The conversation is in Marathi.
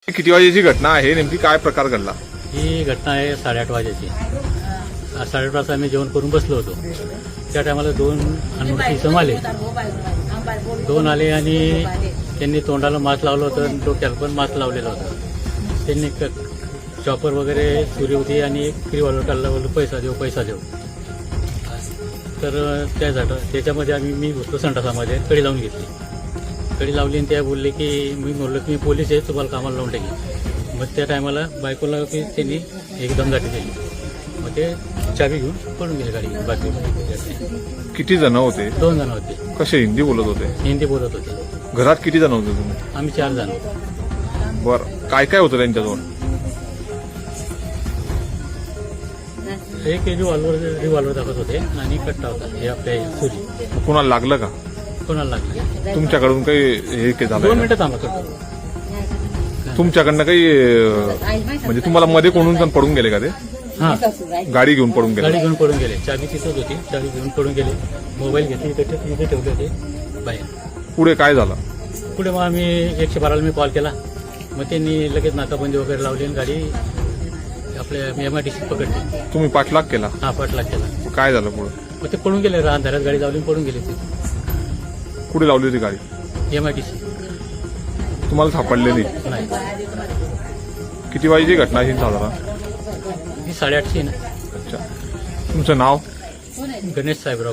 किती वाजेची घटना आहे, नेमकी काय प्रकार घडला? ही घटना आहे 8:30 वाजेची. 8:30 वाजता आम्ही जेवण करून बसलो होतो. त्या टायमाला दोन अनोळखी इसम आले. दोन आले आणि त्यांनी तोंडाला मास्क लावलं होतं आणि डोक्याला पण मास्क लावलेलं होतं. त्यांनी चॉपर वगैरे सुरी होती आणि एक रिव्हॉल्वर काढला, बोललो पैसा देऊ. तर त्याच्यामध्ये मी घुसलो संडासामध्ये, कडी लावून घेतली. कडी लावली आणि त्या बोलले की मी बोललो की मी पोलीस आहे, तुम्हाला कामाला लावून टाकेल. मग त्या टायमाला बायकोला की त्यांनी एकदम गाठी दिली. मग ते चाबी घेऊन पळून गेले गाडी घेऊन. बाकी किती जण होते? 2 जण होते. कसे हिंदी बोलत होते? हिंदी बोलत होते. घरात किती जण होते तुम्ही? आम्ही 4 जण. बरं, काय काय होतं त्यांच्याजवळ? एक रिव्हॉल्वर दाखवत होते आणि कट्टा होता, हे आपल्या सुरी. कुणाला लागलं का? कोणाला लागले? तुमच्याकडून काही हे 2 झालं? मिनिटं थांबा करतो. तुमच्याकडनं काही म्हणजे तुम्हाला मध्ये कोणून जण पडून गेले का? ते हां, गाडी घेऊन पडून गेले? गाडी घेऊन पडून गेले. चाबी तिथंच होती, चाबी घेऊन पडून गेले. मोबाईल घेतली, तिथे ठेवले होते बाहेर. पुढे काय झालं? पुढे मग आम्ही 112ला मी कॉल केला. मग त्यांनी लगेच नाकाबंदी वगैरे लावली आणि गाडी आपल्या MIDC पकडली. तुम्ही पाठलाग केला? हा, पाठलाग केला. काय झालं पुढे? मग ते पडून गेले. अंधारात गाडी लावली पडून गेले ते. कुठे लावली होती गाडी? MIDC तुम्हाला सापडलेली? नाही. किती वाजेची घटना ही साधारण? ही 8:30 ना. अच्छा, तुमचं नाव? गणेश साहेबराव.